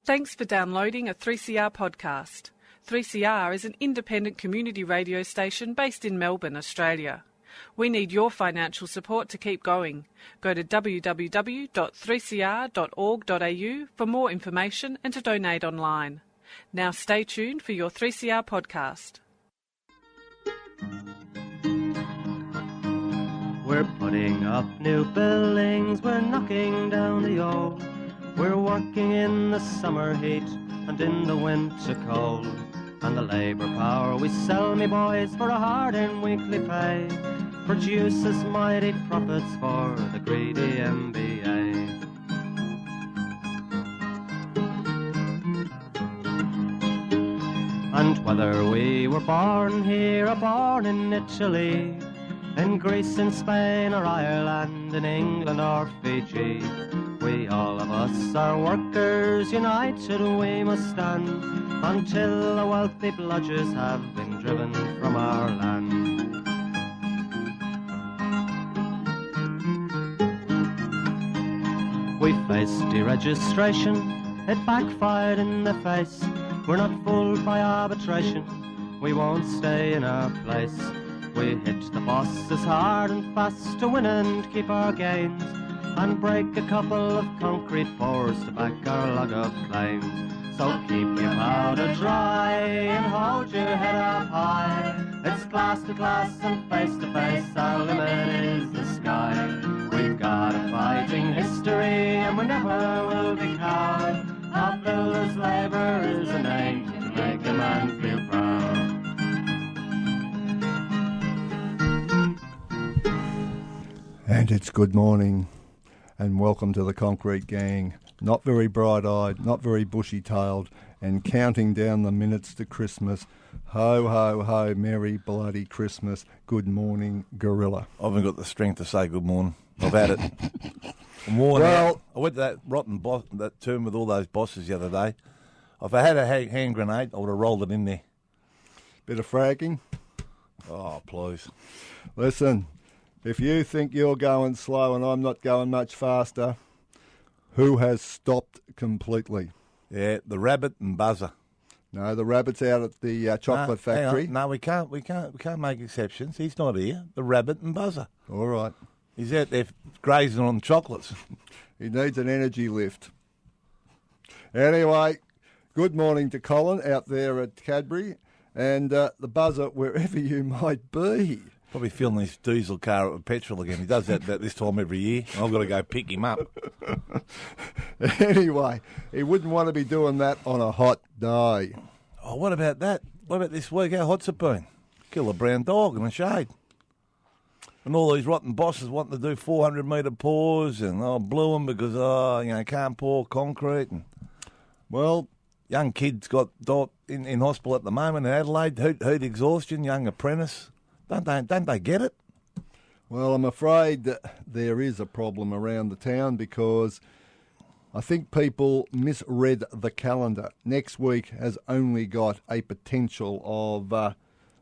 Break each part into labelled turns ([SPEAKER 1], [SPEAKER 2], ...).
[SPEAKER 1] Thanks for downloading a 3CR podcast. 3CR is an independent community radio station based in Melbourne, Australia. We need your financial support to keep going. Go to www.3cr.org.au for more information and to donate online. Now stay tuned for your 3CR podcast.
[SPEAKER 2] We're putting up new buildings, we're knocking down the old. We're working in the summer heat and in the winter cold. And the labour power we sell, me boys, for a hard-earned weekly pay produces mighty profits for the greedy MBA. And whether we were born here or born in Italy, in Greece, in Spain or Ireland, in England or Fiji, we all of us are workers, united we must stand, until the wealthy bludgers have been driven from our land. We faced deregistration, it backfired in the face. We're not fooled by arbitration, we won't stay in our place. We hit the bosses hard and fast to win and keep our gains, and break a couple of concrete pours to back our log of claims. So keep your powder dry and hold your head up high. It's class to class and face to face, our limit is the sky. We've got a fighting history and we never will be cowed. Our builders' labour is a name to make a man feel proud.
[SPEAKER 3] And it's good morning and welcome to the Concrete Gang. Not very bright-eyed, not very bushy-tailed, and counting down the minutes to Christmas. Ho, ho, ho, Merry Bloody Christmas. Good morning, Gorilla.
[SPEAKER 4] I haven't got the strength to say good morning. I've had it. I'm worn out. I went to that rotten that term with all those bosses the other day. If I had a hand grenade, I would have rolled it in there.
[SPEAKER 3] Bit of fragging?
[SPEAKER 4] Oh, please.
[SPEAKER 3] Listen, if you think you're going slow and I'm not going much faster, who has stopped completely?
[SPEAKER 4] Yeah, the rabbit and buzzer.
[SPEAKER 3] No, the rabbit's out at the chocolate factory.
[SPEAKER 4] No, we can't make exceptions. He's not here. The rabbit and buzzer.
[SPEAKER 3] All right.
[SPEAKER 4] He's out there grazing on chocolates.
[SPEAKER 3] He needs an energy lift. Anyway, good morning to Colin out there at Cadbury and the buzzer wherever you might be.
[SPEAKER 4] Probably filling his diesel car up with petrol again. He does that this time every year. I've got to go pick him up.
[SPEAKER 3] Anyway, he wouldn't want to be doing that on a hot day.
[SPEAKER 4] Oh, what about that? What about this week? How hot's it been? Kill a brown dog in the shade. And all these rotten bosses wanting to do 400-metre pours and blew them because, can't pour concrete. And, well, young kids got in hospital at the moment in Adelaide, heat exhaustion, young apprentice. Don't they get it?
[SPEAKER 3] Well, I'm afraid that there is a problem around the town because I think people misread the calendar. Next week has only got a potential of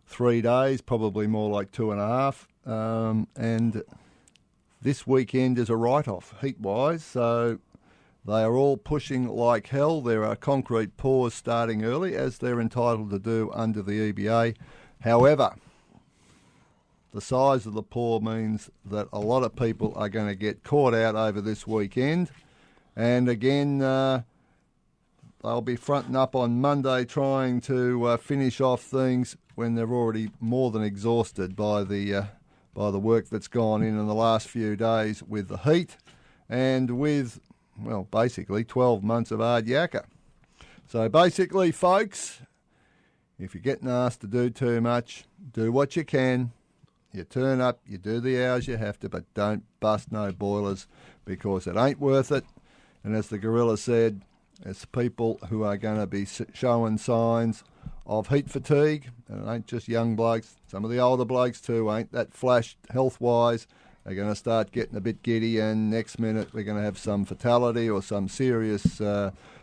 [SPEAKER 3] 3 days, probably more like 2.5. And this weekend is a write-off, heat-wise, so they are all pushing like hell. There are concrete pours starting early, as they're entitled to do under the EBA. However, the size of the pour means that a lot of people are going to get caught out over this weekend. And again, they'll be fronting up on Monday trying to finish off things when they're already more than exhausted by the work that's gone in the last few days with the heat and with, well, basically 12 months of hard yakka. So basically, folks, if you're getting asked to do too much, do what you can. You turn up, you do the hours you have to, but don't bust no boilers because it ain't worth it. And as the Gorilla said, it's people who are going to be showing signs of heat fatigue, and it ain't just young blokes. Some of the older blokes too ain't that flashed health-wise. They're going to start getting a bit giddy, and next minute we're going to have some fatality or some serious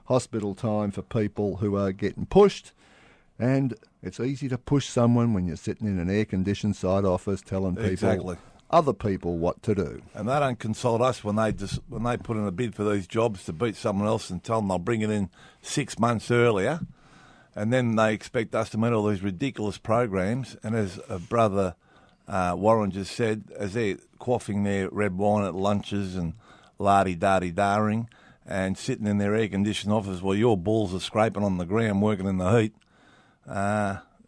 [SPEAKER 3] hospital time for people who are getting pushed. And it's easy to push someone when you're sitting in an air-conditioned side office telling people,
[SPEAKER 4] exactly.
[SPEAKER 3] other people what to do.
[SPEAKER 4] And they don't consult us when they put in a bid for these jobs to beat someone else and tell them they'll bring it in 6 months earlier, and then they expect us to meet all these ridiculous programs. And as a brother Warren just said, as they're quaffing their red wine at lunches and la-di-da-di-da-ing and sitting in their air-conditioned office while your balls are scraping on the ground working in the heat,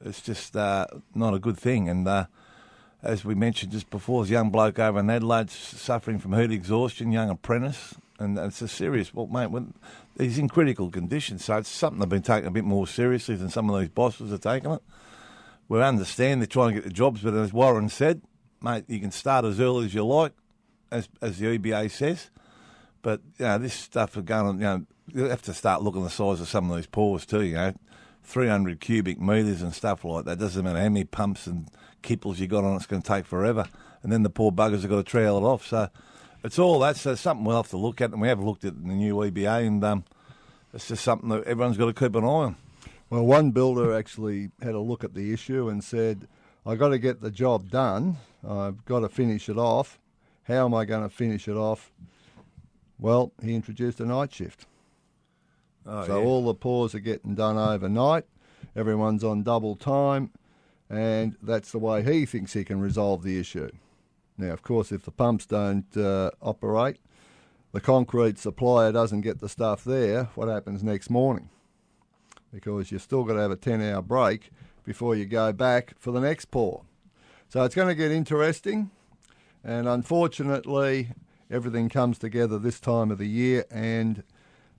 [SPEAKER 4] it's just not a good thing. And as we mentioned just before, there's a young bloke over in Adelaide suffering from heat exhaustion, young apprentice, and it's a serious, well, mate, he's in critical condition, so it's something they've been taking a bit more seriously than some of these bosses are taking it. We understand they're trying to get the jobs, but as Warren said, mate, you can start as early as you like, as the EBA says, but, this stuff are going on, you have to start looking at the size of some of these pores too, 300 cubic metres and stuff like that. Doesn't matter how many pumps and kipples you got on, it's going to take forever. And then the poor buggers have got to trowel it off. So it's all that. So it's something we'll have to look at, and we have looked at in the new EBA, and it's just something that everyone's got to keep an eye on.
[SPEAKER 3] Well, one builder actually had a look at the issue and said, I've got to get the job done. I've got to finish it off. How am I going to finish it off? Well, he introduced a night shift. All the pours are getting done overnight. Everyone's on double time, and that's the way he thinks he can resolve the issue. Now, of course, if the pumps don't operate, the concrete supplier doesn't get the stuff there, what happens next morning? Because you've still got to have a 10-hour break before you go back for the next pour. So it's going to get interesting, and unfortunately, everything comes together this time of the year, and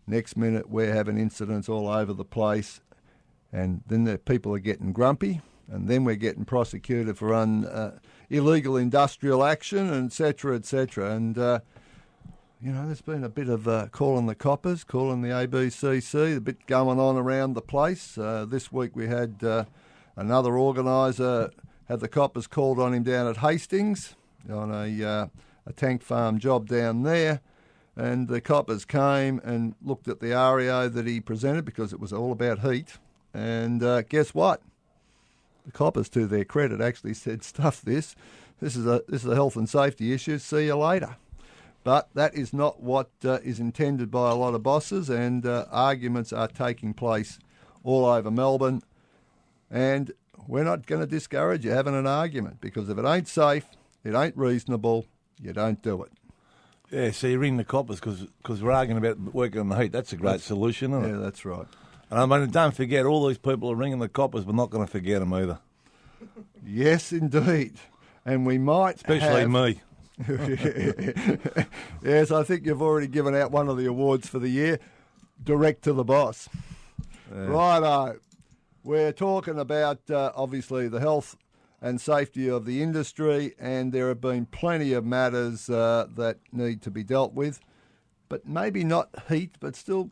[SPEAKER 3] next minute we're having incidents all over the place, and then the people are getting grumpy, and then we're getting prosecuted for illegal industrial action, and et cetera, et cetera. And, there's been a bit of calling the coppers, calling the ABCC, a bit going on around the place. This week we had another organiser had the coppers called on him down at Hastings on a tank farm job down there. And the coppers came and looked at the REO that he presented because it was all about heat. And guess what? The coppers, to their credit, actually said, stuff this. This is a health and safety issue. See you later. But that is not what is intended by a lot of bosses, and arguments are taking place all over Melbourne. And we're not going to discourage you having an argument, because if it ain't safe, it ain't reasonable, you don't do it.
[SPEAKER 4] Yeah, so you ring the coppers because we're arguing about working on the heat. That's a great solution, isn't it?
[SPEAKER 3] Yeah, that's right.
[SPEAKER 4] And I mean, don't forget, all these people are ringing the coppers. We're not going to forget them either.
[SPEAKER 3] Yes, indeed. And we might
[SPEAKER 4] Especially me.
[SPEAKER 3] Yes, I think you've already given out one of the awards for the year, direct to the boss. Righto. We're talking about, obviously, the health and safety of the industry, and there have been plenty of matters that need to be dealt with, but maybe not heat, but still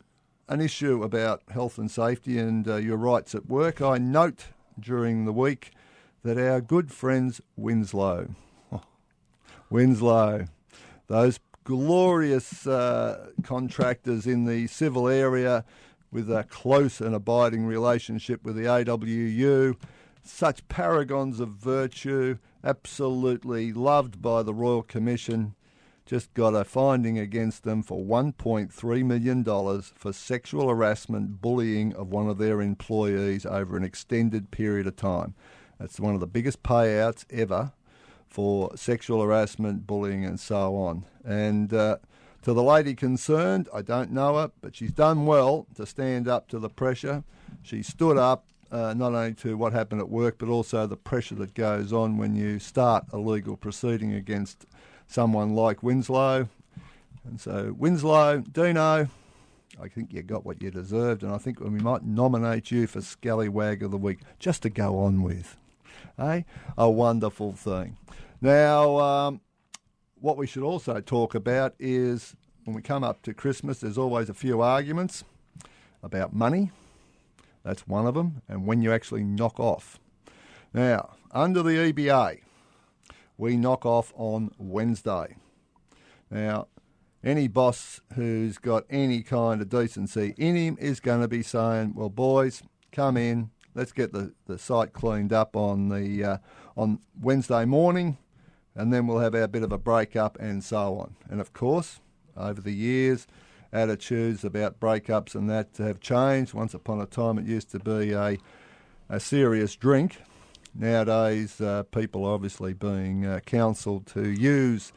[SPEAKER 3] an issue about health and safety and your rights at work. I note during the week that our good friends Winslow, those glorious contractors in the civil area with a close and abiding relationship with the AWU, such paragons of virtue, absolutely loved by the Royal Commission, just got a finding against them for $1.3 million for sexual harassment, bullying of one of their employees over an extended period of time. That's one of the biggest payouts ever for sexual harassment, bullying and so on. And to the lady concerned, I don't know her, but she's done well to stand up to the pressure. She stood up not only to what happened at work, but also the pressure that goes on when you start a legal proceeding against someone like Winslow. And so, Winslow, Dino, I think you got what you deserved, and I think we might nominate you for Scallywag of the Week, just to go on with. A wonderful thing. Now, what we should also talk about is, when we come up to Christmas, there's always a few arguments about money. That's one of them, and when you actually knock off. Now, under the EBA, we knock off on Wednesday. Now, any boss who's got any kind of decency in him is going to be saying, well, boys, come in, let's get the site cleaned up on Wednesday morning. and then we'll have our bit of a break-up and so on. And, of course, over the years, attitudes about breakups and that have changed. Once upon a time it used to be a serious drink. Nowadays, people are obviously being counselled to use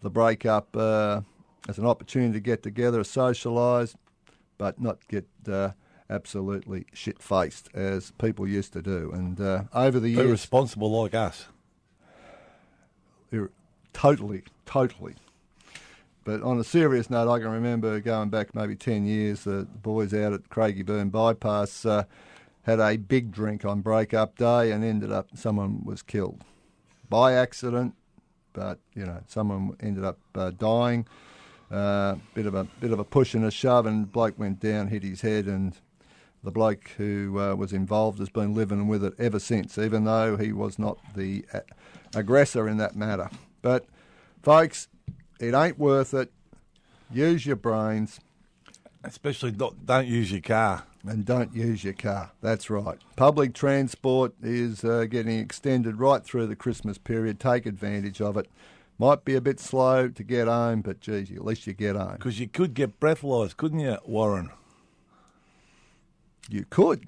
[SPEAKER 3] the breakup as an opportunity to get together, socialise, but not get absolutely shit-faced as people used to do. And over the years...
[SPEAKER 4] Be responsible like us.
[SPEAKER 3] Totally. But on a serious note, I can remember going back maybe 10 years, the boys out at Craigieburn Bypass had a big drink on break-up day and ended up, someone was killed by accident, but, someone ended up dying. Bit of a push and a shove, and bloke went down, hit his head, and the bloke who was involved has been living with it ever since, even though he was not the aggressor in that matter. But, folks, it ain't worth it. Use your brains.
[SPEAKER 4] Especially don't use your car.
[SPEAKER 3] And don't use your car. That's right. Public transport is getting extended right through the Christmas period. Take advantage of it. Might be a bit slow to get home, but, geez, at least you get home.
[SPEAKER 4] Because you could get breathalyzed, couldn't you, Warren?
[SPEAKER 3] You could.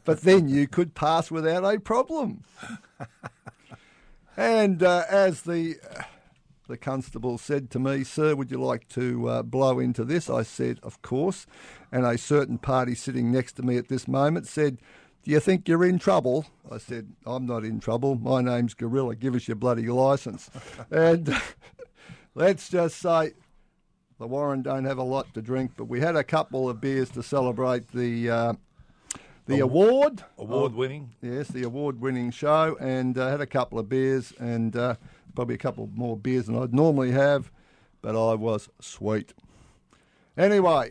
[SPEAKER 3] But then you could pass without a problem. And as the constable said to me, "Sir, would you like to blow into this?" I said, "Of course." And a certain party sitting next to me at this moment said, "Do you think you're in trouble?" I said, "I'm not in trouble. My name's Gorilla. Give us your bloody licence." And let's just say the Warren don't have a lot to drink, but we had a couple of beers to celebrate the award.
[SPEAKER 4] Award-winning.
[SPEAKER 3] Yes, the award-winning show, and had a couple of beers and probably a couple more beers than I'd normally have, but I was sweet. Anyway,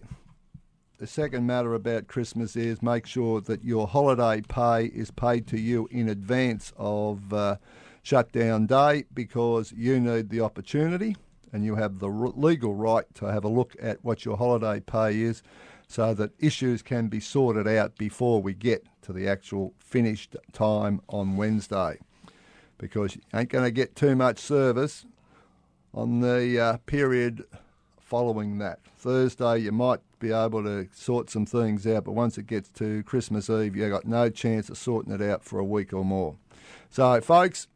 [SPEAKER 3] the second matter about Christmas is make sure that your holiday pay is paid to you in advance of shutdown day, because you need the opportunity and you have the legal right to have a look at what your holiday pay is, so that issues can be sorted out before we get to the actual finished time on Wednesday. Because you ain't going to get too much service on the period following that. Thursday you might be able to sort some things out, but once it gets to Christmas Eve, you've got no chance of sorting it out for a week or more. So, folks,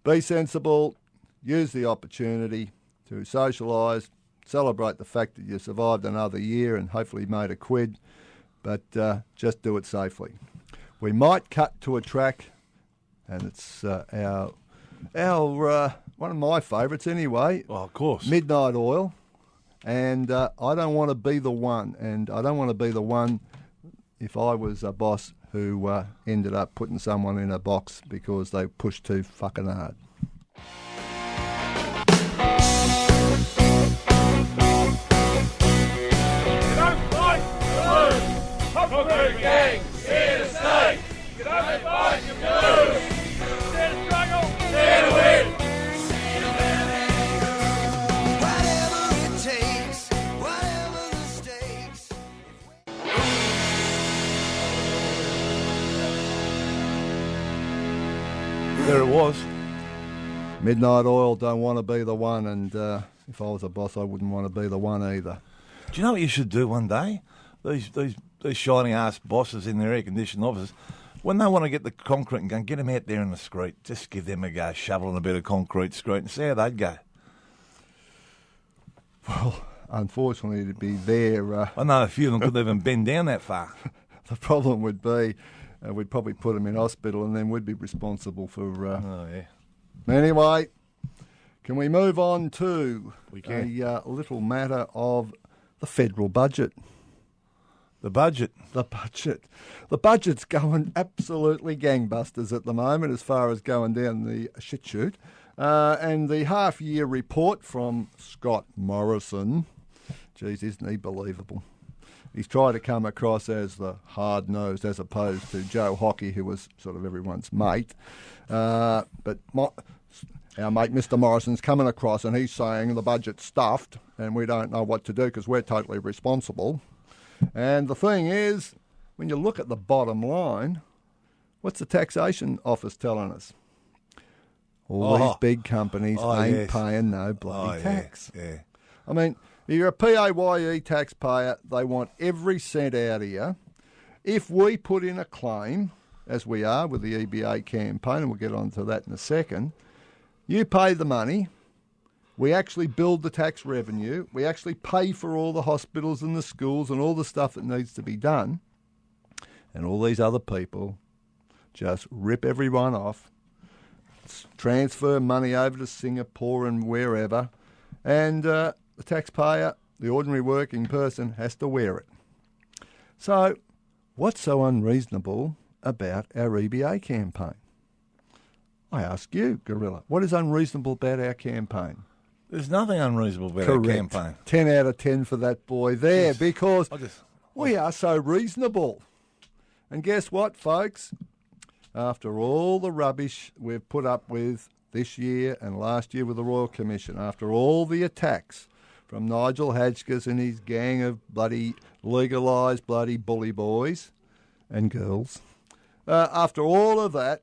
[SPEAKER 3] be sensible, use the opportunity to socialise, celebrate the fact that you survived another year and hopefully made a quid, but just do it safely. We might cut to a track, and it's our one of my favourites anyway.
[SPEAKER 4] Oh, of course.
[SPEAKER 3] Midnight Oil, and I don't want to be the one, and I don't want to be the one if I was a boss who ended up putting someone in a box because they pushed too fucking hard.
[SPEAKER 5] Gang, here to stay. You don't fight, you lose. Stand to struggle, stand to win.
[SPEAKER 6] Whatever it takes, whatever the stakes.
[SPEAKER 4] There it was.
[SPEAKER 3] Midnight Oil, don't want to be the one, and if I was a boss, I wouldn't want to be the one either.
[SPEAKER 4] Do you know what you should do one day? These shiny ass bosses in their air conditioned offices, when they want to get the concrete and go, get them out there in the street. Just give them a go, shoveling a bit of concrete street, and see how they'd go.
[SPEAKER 3] Well, unfortunately, to be there,
[SPEAKER 4] I know a few of them couldn't even bend down that far.
[SPEAKER 3] the problem would be we'd probably put them in hospital, and then we'd be responsible for.
[SPEAKER 4] Oh yeah.
[SPEAKER 3] Anyway, can we move on to
[SPEAKER 4] We can.
[SPEAKER 3] a little matter of the federal budget?
[SPEAKER 4] The budget.
[SPEAKER 3] The budget. The budget's going absolutely gangbusters at the moment as far as going down the shit chute. And the half-year report from Scott Morrison, geez, isn't he believable? He's tried to come across as the hard-nosed as opposed to Joe Hockey, who was sort of everyone's mate. But our mate Mr Morrison's coming across and he's saying the budget's stuffed and we don't know what to do because we're totally responsible. And the thing is, when you look at the bottom line, what's the taxation office telling us? All these
[SPEAKER 4] Oh.
[SPEAKER 3] big companies
[SPEAKER 4] Oh,
[SPEAKER 3] ain't
[SPEAKER 4] yes.
[SPEAKER 3] paying no bloody
[SPEAKER 4] yeah,
[SPEAKER 3] tax.
[SPEAKER 4] Yeah.
[SPEAKER 3] I mean, if you're a PAYE taxpayer, they want every cent out of you. If we put in a claim, as we are with the EBA campaign, and we'll get on to that in a second, you pay the money. We actually build the tax revenue. We actually pay for all the hospitals and the schools and all the stuff that needs to be done. And all these other people just rip everyone off, transfer money over to Singapore and wherever, and the taxpayer, the ordinary working person, has to wear it. So, what's so unreasonable about our EBA campaign? I ask you, Gorilla, what is unreasonable about our campaign?
[SPEAKER 4] There's nothing unreasonable about our campaign.
[SPEAKER 3] 10 out of 10 for that boy there, because we are so reasonable. And guess what, folks? After all the rubbish we've put up with this year and last year with the Royal Commission, after all the attacks from Nigel Hadgkins and his gang of bloody legalised bloody bully boys and girls, after all of that,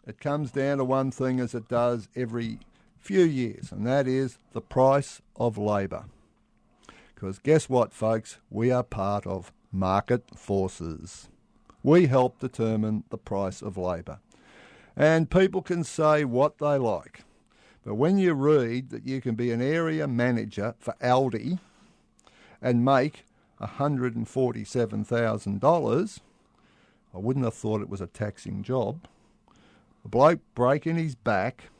[SPEAKER 3] it comes down to one thing as it does every few years, and that is the price of labour. Because guess what, folks? We are part of market forces. We help determine the price of labour. And people can say what they like. But when you read that you can be an area manager for Aldi and make $147,000, I wouldn't have thought it was a taxing job. A bloke breaking his back,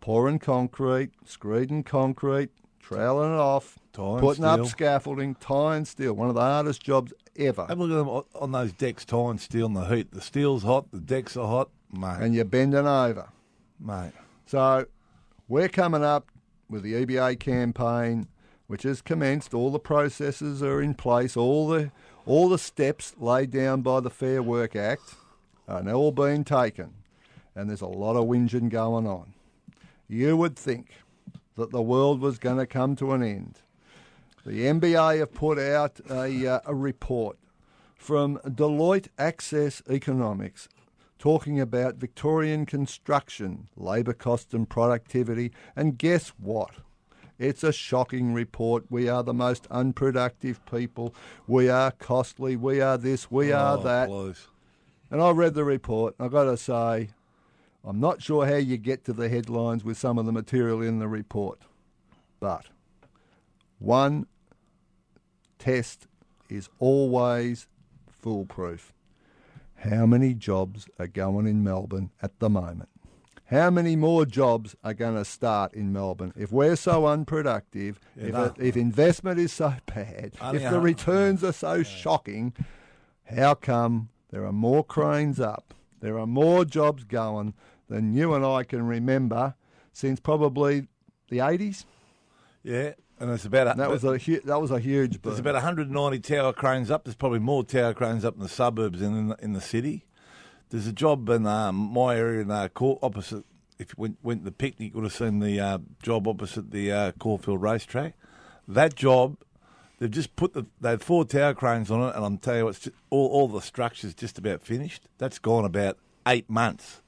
[SPEAKER 3] pouring concrete, screeding concrete, trailing it off, putting up scaffolding, tying steel, one of the hardest jobs ever.
[SPEAKER 4] Have a look at them on those decks, tying steel in the heat. The steel's hot, the decks are hot, mate.
[SPEAKER 3] And you're bending over.
[SPEAKER 4] Mate.
[SPEAKER 3] So we're coming up with the EBA campaign, which has commenced. All the processes are in place. All the steps laid down by the Fair Work Act are now all being taken. And there's a lot of whinging going on. You would think that the world was going to come to an end. The MBA have put out a report from Deloitte Access Economics talking about Victorian construction, labour cost and productivity. And guess what? It's a shocking report. We are the most unproductive people. We are costly. We are this. We are that.
[SPEAKER 4] Please.
[SPEAKER 3] And I read the report, and I've got to say, I'm not sure how you get to the headlines with some of the material in the report. But one test is always foolproof. How many jobs are going in Melbourne at the moment? How many more jobs are going to start in Melbourne? If we're so unproductive, if investment is so bad, if the returns are so shocking, how come there are more cranes up, there are more jobs going than you and I can remember since probably the 80s?
[SPEAKER 4] Yeah, and it's about
[SPEAKER 3] That was a huge boom.
[SPEAKER 4] There's about 190 tower cranes up. There's probably more tower cranes up in the suburbs than in the city. There's a job in my area in opposite. If you went to the picnic, you would have seen the job opposite the Caulfield racetrack. That job, they've just they had 4 tower cranes on it, and I'm telling you, it's just, all the structure's just about finished. That's gone about 8 months.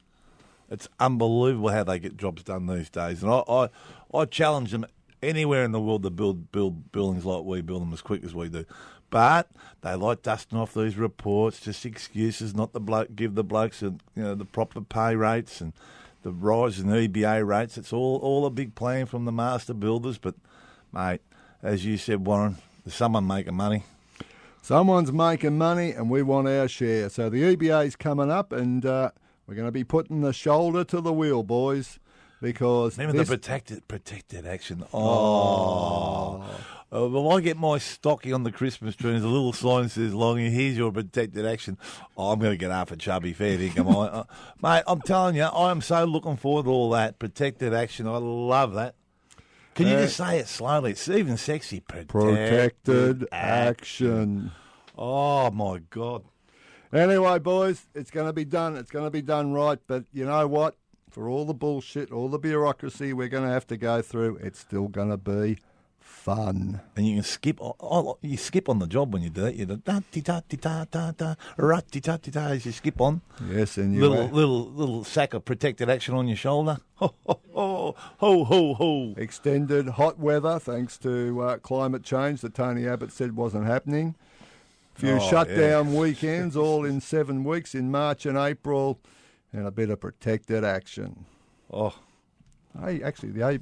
[SPEAKER 4] It's unbelievable how they get jobs done these days. And I challenge them anywhere in the world to build buildings like we build them as quick as we do. But they like dusting off these reports, just excuses not to give the blokes the proper pay rates and the rise in EBA rates. It's all a big plan from the master builders. But, mate, as you said, Warren, there's someone making money.
[SPEAKER 3] Someone's making money, and we want our share. So the EBA's coming up, and we're going to be putting the shoulder to the wheel, boys, because
[SPEAKER 4] remember the protected action. Well, I get my stocking on the Christmas tree, and there's a little sign that says, "Longy, here's your protected action." I'm going to get half a chubby fair dinkum. Mate, I'm telling you, I am so looking forward to all that protected action. I love that. Can you just say it slowly? It's even sexy.
[SPEAKER 3] Protected action.
[SPEAKER 4] Oh, my God.
[SPEAKER 3] Anyway, boys, it's going to be done. It's going to be done right. But you know what? For all the bullshit, all the bureaucracy we're going to have to go through, it's still going to be fun.
[SPEAKER 4] And you can skip. You skip on the job when you do it. You do da ti da ti da da da rat ti da ti da as you skip on.
[SPEAKER 3] Yes, and you
[SPEAKER 4] Little sack of protected action on your shoulder. Ho ho ho ho ho ho.
[SPEAKER 3] extended hot weather thanks to climate change that Tony Abbott said wasn't happening. Few shutdown weekends, all in 7 weeks in March and April, and a bit of protected action.
[SPEAKER 4] Oh,
[SPEAKER 3] Hey, actually, the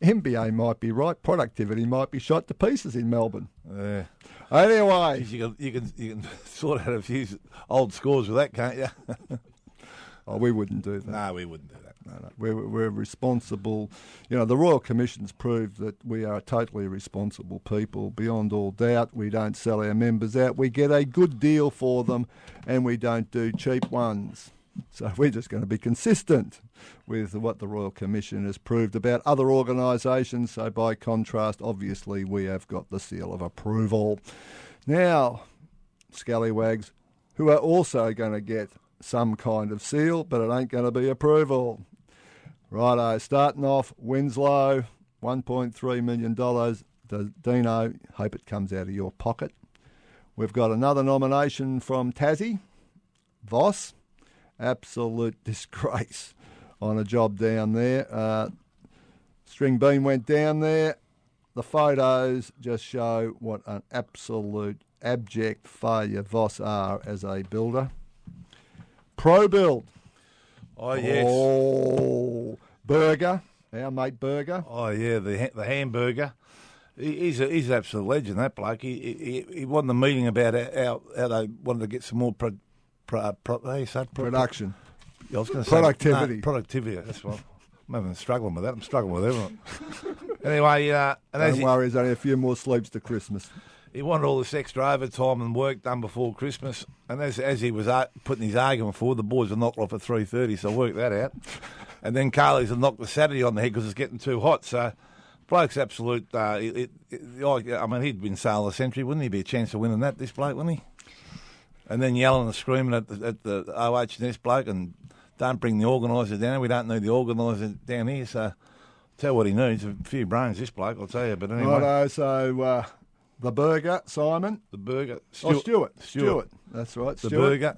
[SPEAKER 3] MBA might be right. Productivity might be shot to pieces in Melbourne.
[SPEAKER 4] yeah.
[SPEAKER 3] Anyway,
[SPEAKER 4] You can sort out a few old scores with that, can't you?
[SPEAKER 3] we wouldn't do that.
[SPEAKER 4] No, we wouldn't do that.
[SPEAKER 3] No. We're responsible. You know, the Royal Commission's proved that we are totally responsible people, beyond all doubt. We don't sell our members out. We get a good deal for them, and we don't do cheap ones. So we're just going to be consistent with what the Royal Commission has proved about other organisations. So by contrast, obviously, we have got the seal of approval. Now, scallywags, who are also going to get some kind of seal, but it ain't going to be approval. Righto, starting off, Winslow, $1.3 million. Dino, hope it comes out of your pocket. We've got another nomination from Tassie, Voss. Absolute disgrace on a job down there. String Bean went down there. The photos just show what an absolute abject failure Voss are as a builder. Pro Build.
[SPEAKER 4] Oh yes.
[SPEAKER 3] Oh, Burger, our mate Burger.
[SPEAKER 4] Oh yeah, the hamburger. He's an absolute legend. That bloke. He won the meeting about how they wanted to get some more
[SPEAKER 3] Production.
[SPEAKER 4] I was going to say
[SPEAKER 3] Productivity.
[SPEAKER 4] Productivity. That's what I'm struggling with that. I'm struggling with everyone. Anyway, and
[SPEAKER 3] Don't worry, there's only a few more sleeps to Christmas.
[SPEAKER 4] he wanted all this extra overtime and work done before Christmas. And as he was putting his argument forward, the boys were knocked off at 3:30, so work that out. And then Carly's had knocked the Saturday on the head because it's getting too hot. So, bloke's absolute. I mean, he'd win Sale of the Century, wouldn't he? Be a chance of winning that, this bloke, wouldn't he? And then yelling and screaming at the OH&S bloke and don't bring the organiser down. We don't need the organiser down here. So, tell what he needs. A few brains, this bloke, I'll tell you. But anyway.
[SPEAKER 3] Righto, so the Burger, Simon.
[SPEAKER 4] The Burger.
[SPEAKER 3] Stuart. That's right,
[SPEAKER 4] The
[SPEAKER 3] Stuart.
[SPEAKER 4] Burger.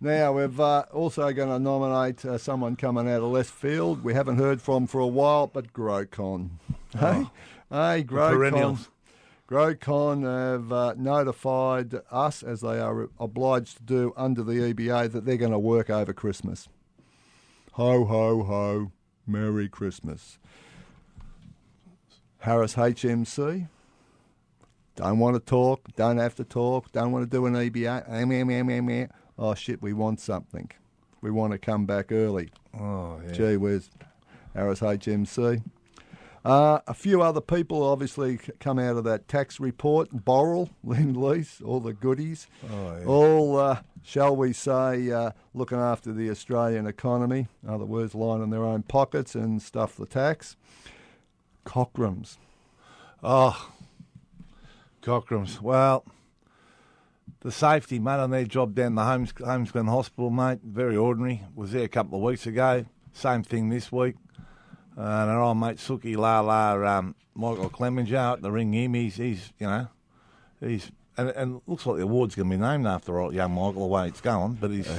[SPEAKER 3] Now, we've also going to nominate someone coming out of left field we haven't heard from for a while, but Grocon. Hey, Grocon.
[SPEAKER 4] Perennials.
[SPEAKER 3] Grocon have notified us, as they are obliged to do under the EBA, that they're going to work over Christmas. Ho, ho, ho. Merry Christmas. Harris HMC. Don't want to talk. Don't have to talk. Don't want to do an EBA. Oh, shit, we want something. We want to come back early.
[SPEAKER 4] Oh, yeah.
[SPEAKER 3] Gee whiz. Harris HMC. A few other people obviously come out of that tax report. Borrell, Lend-Lease, all the goodies.
[SPEAKER 4] Oh, yeah.
[SPEAKER 3] All, shall we say, looking after the Australian economy. In other words, lining their own pockets and stuff the tax. Cockrams.
[SPEAKER 4] Oh, Cockrams. Well, the safety, mate, on their job down the Holmesglen Hospital, mate, very ordinary. Was there a couple of weeks ago. Same thing this week. And our old mate Suki Lala, Michael Clemenger at the ring him. He's and it looks like the award's going to be named after old young Michael, the way it's going. But he's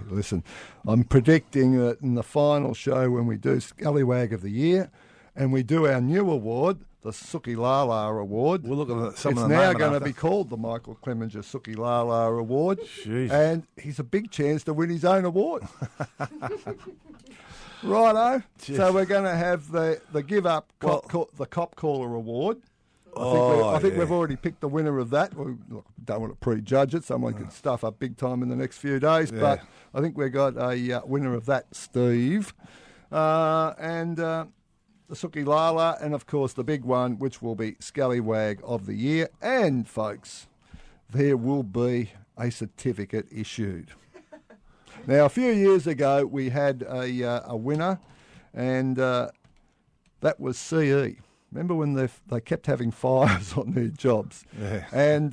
[SPEAKER 3] Listen, I'm predicting that in the final show when we do Scallywag of the Year and we do our new award, the Suki Lala Award.
[SPEAKER 4] we're looking at some
[SPEAKER 3] It's
[SPEAKER 4] of the
[SPEAKER 3] now
[SPEAKER 4] naming
[SPEAKER 3] going to
[SPEAKER 4] after.
[SPEAKER 3] be called the Michael Clemenger Suki Lala Award.
[SPEAKER 4] Jeez.
[SPEAKER 3] And he's a big chance to win his own award. Righto. So we're going to have the Give Up the Cop Caller Award. I think we've already picked the winner of that. We don't want to prejudge it. Someone could stuff up big time in the next few days.
[SPEAKER 4] Yeah.
[SPEAKER 3] But I think we've got a winner of that, Steve. And the Suki Lala, and of course the big one, which will be Scallywag of the Year. And, folks, there will be a certificate issued. Now, a few years ago, we had a winner, and that was CE. Remember when they kept having fires on their jobs?
[SPEAKER 4] Yeah.
[SPEAKER 3] And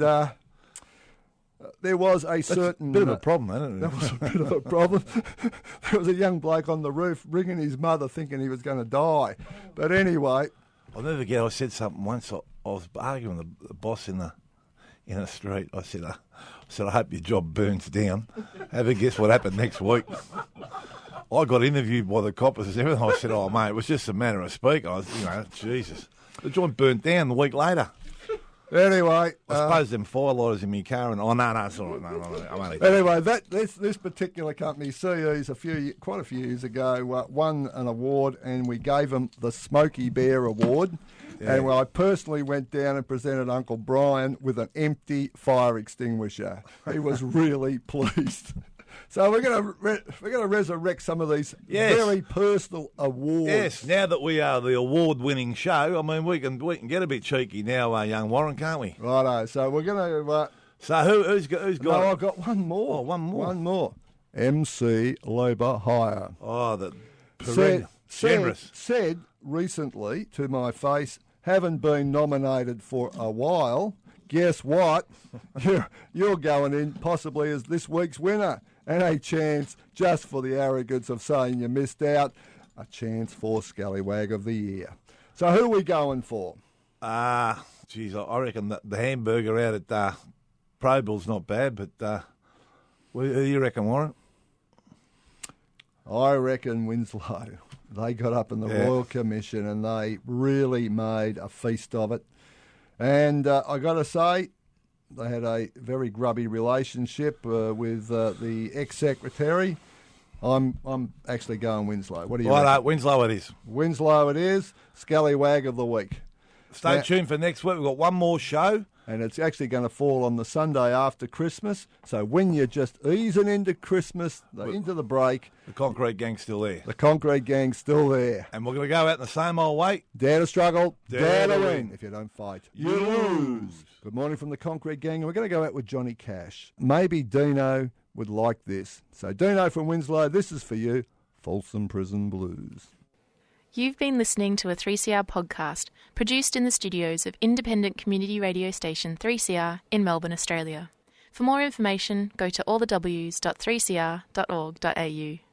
[SPEAKER 3] there was a certain...
[SPEAKER 4] Bit of a problem, isn't it?
[SPEAKER 3] That was a bit of a problem. There was a young bloke on the roof ringing his mother thinking he was going to die. But anyway,
[SPEAKER 4] I'll never forget. I said something once. I was arguing with the boss in the street. I said, I hope your job burns down. Have a guess what happened next week? I got interviewed by the coppers and everything. I said, oh, mate, it was just a matter of speaking. I was, Jesus. The joint burnt down the week later.
[SPEAKER 3] Anyway,
[SPEAKER 4] I suppose them firelighters in my car and, no, it's all right. No, I'm only...
[SPEAKER 3] Anyway, this particular company, CE's, quite a few years ago, won an award, and we gave them the Smoky Bear Award. Yeah. And I personally went down and presented Uncle Brian with an empty fire extinguisher. He was really pleased. So we're going to resurrect some of these very personal awards.
[SPEAKER 4] Yes, now that we are the award-winning show, I mean, we can get a bit cheeky now, young Warren, can't we?
[SPEAKER 3] Righto. So we're going to.
[SPEAKER 4] So who's got?
[SPEAKER 3] No, I've got one more.
[SPEAKER 4] Oh, one more.
[SPEAKER 3] One more. MC Labour Hire.
[SPEAKER 4] Oh, the
[SPEAKER 3] generous. Said recently to my face, haven't been nominated for a while. Guess what? You're going in possibly as this week's winner. And a chance, just for the arrogance of saying you missed out, a chance for Scallywag of the Year. So who are we going for?
[SPEAKER 4] I reckon the hamburger out at Probill's not bad, but who do you reckon, Warren?
[SPEAKER 3] I reckon Winslow. They got up in the Royal Commission and they really made a feast of it. And I got to say, they had a very grubby relationship with the ex-secretary. I'm actually going Winslow. What do you reckon?
[SPEAKER 4] Winslow it is.
[SPEAKER 3] Winslow it is. Scallywag of the week.
[SPEAKER 4] Stay tuned for next week. We've got one more show.
[SPEAKER 3] And it's actually going to fall on the Sunday after Christmas. So when you're just easing into Christmas, into the break...
[SPEAKER 4] The Concrete Gang's still there.
[SPEAKER 3] The Concrete Gang's still there.
[SPEAKER 4] And we're going to go out in the same old way.
[SPEAKER 3] Dare to struggle, dare to win. If you don't fight, you lose. Good morning from the Concrete Gang. And we're going to go out with Johnny Cash. Maybe Dino would like this. So Dino from Winslow, this is for you. Folsom Prison Blues.
[SPEAKER 7] You've been listening to a 3CR podcast produced in the studios of independent community radio station 3CR in Melbourne, Australia. For more information, go to allthews.3cr.org.au.